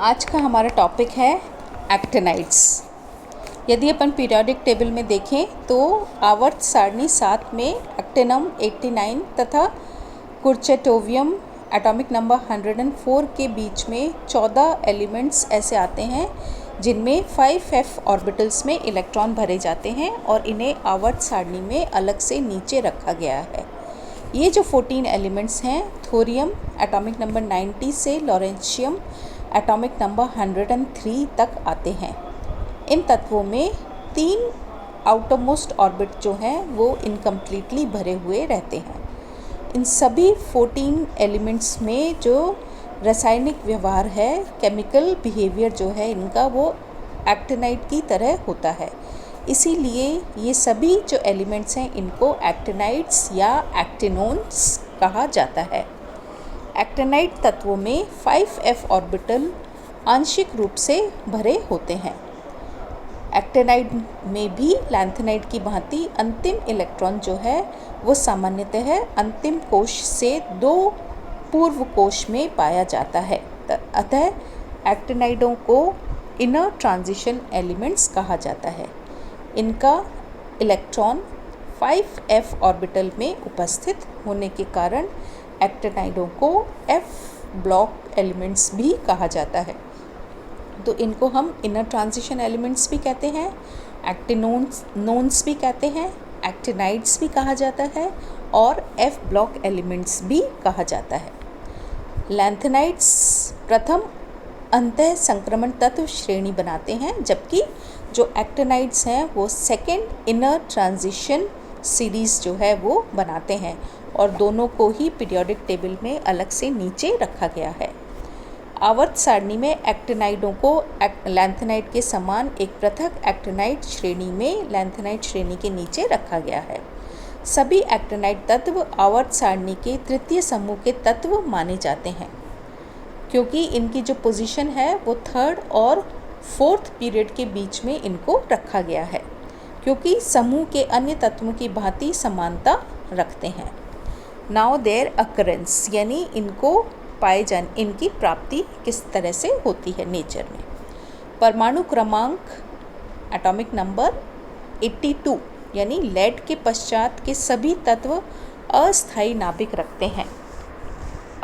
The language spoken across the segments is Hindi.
आज का हमारा टॉपिक है एक्टिनाइड्स। यदि अपन पीरियोडिक टेबल में देखें तो आवर्त सारणी 7 में एक्टिनम 89 तथा कुर्चेटोवियम एटॉमिक नंबर 104 के बीच में 14 एलिमेंट्स ऐसे आते हैं जिनमें 5f ऑर्बिटल्स में इलेक्ट्रॉन भरे जाते हैं और इन्हें आवर्त सारणी में अलग से नीचे रखा गया है। ये जो 14 एलिमेंट्स हैं, थोरियम एटॉमिक नंबर 90 से लॉरेंशियम एटॉमिक नंबर 103 तक आते हैं। इन तत्वों में 3 आउटरमोस्ट ऑर्बिट जो हैं वो इनकम्प्लीटली भरे हुए रहते हैं। इन सभी 14 एलिमेंट्स में जो रासायनिक व्यवहार है, केमिकल बिहेवियर जो है इनका, वो एक्टिनाइड की तरह होता है। इसीलिए ये सभी जो एलिमेंट्स हैं इनको एक्टिनाइड्स या एक्टिनोन्स कहा जाता है। एक्टिनाइड तत्वों में 5f ऑर्बिटल आंशिक रूप से भरे होते हैं। एक्टिनाइड में भी लैंथेनाइड की भांति अंतिम इलेक्ट्रॉन जो है वो सामान्यतः अंतिम कोश से 2 पूर्व कोश में पाया जाता है। अतः एक्टिनाइडों को इनर ट्रांजिशन एलिमेंट्स कहा जाता है। इनका इलेक्ट्रॉन 5f ऑर्बिटल में उपस्थित होने के कारण एक्टिनाइडों को f ब्लॉक एलिमेंट्स भी कहा जाता है। तो इनको हम इनर ट्रांजिशन एलिमेंट्स भी कहते हैं, एक्टिनोन्स भी कहते हैं, एक्टिनाइड्स भी कहा जाता है और f ब्लॉक एलिमेंट्स भी कहा जाता है। लैंथेनाइड्स प्रथम अंतः संक्रमण तत्व श्रेणी बनाते हैं, जबकि जो एक्टिनाइड्स हैं वो सेकेंड इनर ट्रांजिशन सीरीज़ जो है वो बनाते हैं और दोनों को ही पीरियोडिक टेबल में अलग से नीचे रखा गया है। आवर्त सारणी में एक्टिनाइडों को लैंथेनाइड के समान एक पृथक एक्टिनाइड श्रेणी में लैंथेनाइड श्रेणी के नीचे रखा गया है। सभी एक्टिनाइड तत्व आवर्त सारणी के तृतीय समूह के तत्व माने जाते हैं, क्योंकि इनकी जो पोजीशन है वो 3rd और 4th पीरियड के बीच में इनको रखा गया है, क्योंकि समूह के अन्य तत्वों की भांति समानता रखते हैं। नाउ देयर अकरेंस, यानी इनको पाए जाने इनकी प्राप्ति किस तरह से होती है नेचर में। परमाणु क्रमांक एटॉमिक नंबर 82 यानी लेड के पश्चात के सभी तत्व अस्थायी नाभिक रखते हैं।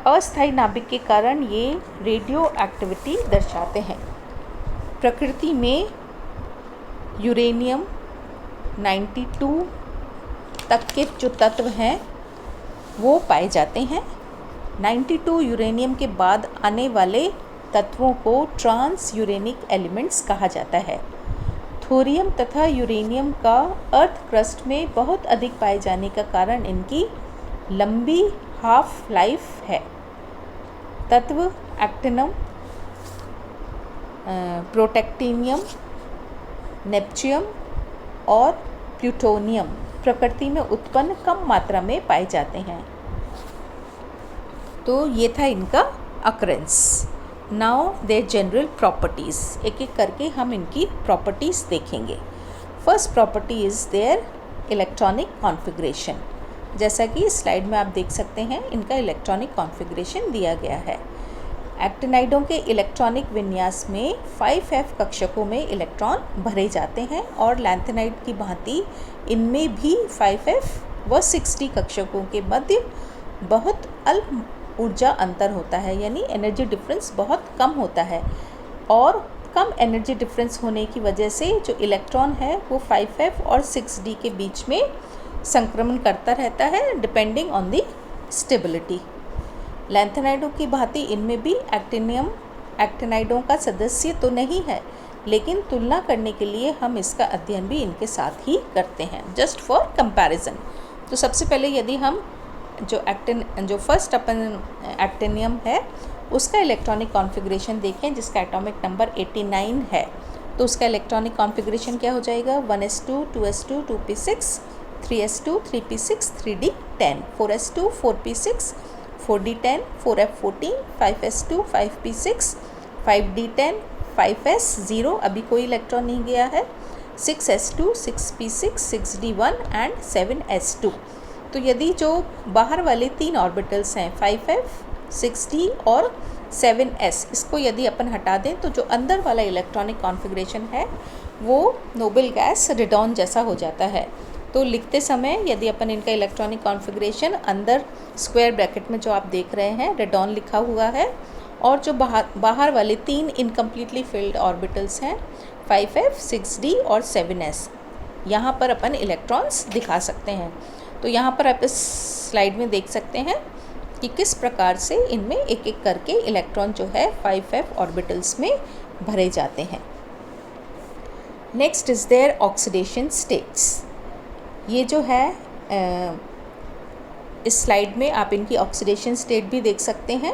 अस्थायी नाभिक के कारण ये रेडियो एक्टिविटी दर्शाते हैं। प्रकृति में यूरेनियम 92 तक के जो तत्व हैं वो पाए जाते हैं। 92 यूरेनियम के बाद आने वाले तत्वों को ट्रांस यूरेनिक एलिमेंट्स कहा जाता है। थोरियम तथा यूरेनियम का अर्थ क्रस्ट में बहुत अधिक पाए जाने का कारण इनकी लंबी हाफ लाइफ है। तत्व एक्टिनम, प्रोटेक्टिनियम, नेपच्यूम और प्लूटोनियम प्रकृति में उत्पन्न कम मात्रा में पाए जाते हैं। तो ये था इनका occurrence. Now their general properties, एक एक करके हम इनकी प्रॉपर्टीज़ देखेंगे। First property is their electronic configuration. जैसा कि स्लाइड में आप देख सकते हैं, इनका इलेक्ट्रॉनिक कॉन्फ़िगरेशन दिया गया है। एक्टिनाइडों के इलेक्ट्रॉनिक विन्यास में 5f कक्षकों में इलेक्ट्रॉन भरे जाते हैं और लैंथेनाइड की भांति इनमें भी 5f व 60 कक्षकों के मध्य बहुत अल्प ऊर्जा अंतर होता है, यानी एनर्जी डिफरेंस बहुत कम होता है। और कम एनर्जी डिफरेंस होने की वजह से जो इलेक्ट्रॉन है वो 5f और 6d के बीच में संक्रमण करता रहता है, डिपेंडिंग ऑन द स्टेबिलिटी। लैंथेनाइडों की भांति इनमें भी एक्टिनाइडों का सदस्य तो नहीं है, लेकिन तुलना करने के लिए हम इसका अध्ययन भी इनके साथ ही करते हैं, जस्ट फॉर कंपैरिजन। तो सबसे पहले यदि हम जो फर्स्ट अपन एक्टिनियम है उसका इलेक्ट्रॉनिक कॉन्फ़िगरेशन देखें, जिसका एटॉमिक नंबर 89 है, तो उसका इलेक्ट्रॉनिक कॉन्फ़िगरेशन क्या हो जाएगा? 1s2 2s2 2p6 3s2 3p6 3d10 4s2 4p6 4d10 4f14 5s2 5p6 5d10 5s 0, अभी कोई इलेक्ट्रॉन नहीं गया है, 6s2 6p6 6d1 and 7s2। तो यदि जो बाहर वाले 3 ऑर्बिटल्स हैं 5f 6d और 7s, इसको यदि अपन हटा दें तो जो अंदर वाला इलेक्ट्रॉनिक कॉन्फ़िगरेशन है वो नोबल गैस रेडॉन जैसा हो जाता है। तो लिखते समय यदि अपन इनका इलेक्ट्रॉनिक कॉन्फ़िगरेशन अंदर स्क्वायर ब्रैकेट में जो आप देख रहे हैं रेडॉन लिखा हुआ है, और जो बाहर वाले 3 इनकम्प्लीटली फिल्ड ऑर्बिटल्स हैं 5f, 6d और 7s, यहाँ पर अपन इलेक्ट्रॉन्स दिखा सकते हैं। तो यहाँ पर आप इस स्लाइड में देख सकते हैं कि किस प्रकार से इनमें एक एक करके इलेक्ट्रॉन जो है 5f ऑर्बिटल्स में भरे जाते हैं। Next is their oxidation states. ये जो है इस स्लाइड में आप इनकी ऑक्सीडेशन स्टेट भी देख सकते हैं।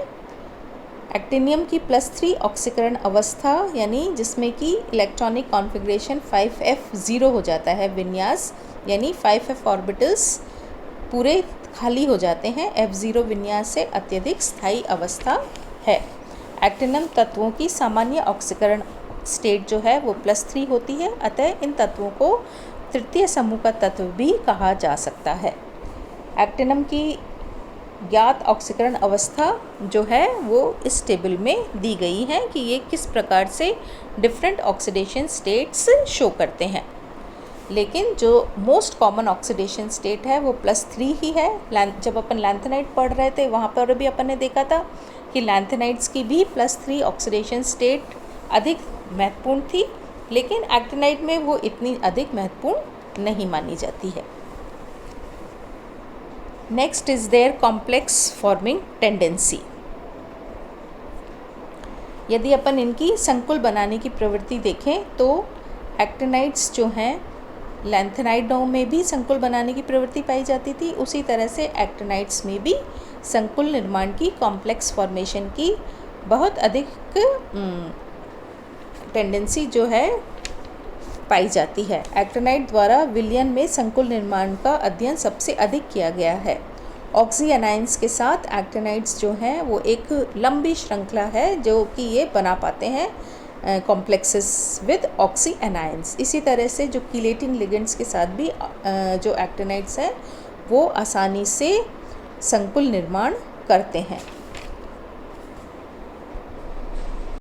एक्टिनियम की +3 ऑक्सीकरण अवस्था, यानी जिसमें कि इलेक्ट्रॉनिक कॉन्फ़िगरेशन 5f0 हो जाता है विन्यास, यानी 5f ऑर्बिटल्स पूरे खाली हो जाते हैं, f0 विन्यास से अत्यधिक स्थायी अवस्था है। एक्टिनम तत्वों की सामान्य ऑक्सीकरण स्टेट जो है वो +3 होती है, अतः इन तत्वों को तृतीय समूह का तत्व भी कहा जा सकता है। एक्टिनम की ज्ञात ऑक्सीकरण अवस्था जो है वो इस टेबल में दी गई है कि ये किस प्रकार से डिफरेंट ऑक्सीडेशन स्टेट्स शो करते हैं। लेकिन जो मोस्ट कॉमन ऑक्सीडेशन स्टेट है वो +3 ही है। जब अपन लैंथेनाइड पढ़ रहे थे वहाँ पर भी अपन ने देखा था कि लैंथेनाइड्स की भी +3 ऑक्सीडेशन स्टेट अधिक महत्वपूर्ण थी, लेकिन एक्टिनाइड में वो इतनी अधिक महत्वपूर्ण नहीं मानी जाती है। Next is their complex forming tendency. यदि अपन इनकी संकुल बनाने की प्रवृत्ति देखें तो एक्टिनाइड्स जो हैं लैंथेनाइडों में भी संकुल बनाने की प्रवृत्ति पाई जाती थी, उसी तरह से एक्टिनाइड्स में भी संकुल निर्माण की, कॉम्प्लेक्स फॉर्मेशन की बहुत अधिक टेंडेंसी जो है पाई जाती है। एक्टिनाइड द्वारा विलयन में संकुल निर्माण का अध्ययन सबसे अधिक किया गया है। ऑक्सी एनाइंस के साथ एक्टिनाइड्स जो हैं वो एक लंबी श्रृंखला है जो कि ये बना पाते हैं कॉम्प्लेक्सेस विद ऑक्सी एनाइंस। इसी तरह से जो कीलेटिंग लिगेंड्स के साथ भी जो एक्टिनाइड्स हैं वो आसानी से संकुल निर्माण करते हैं।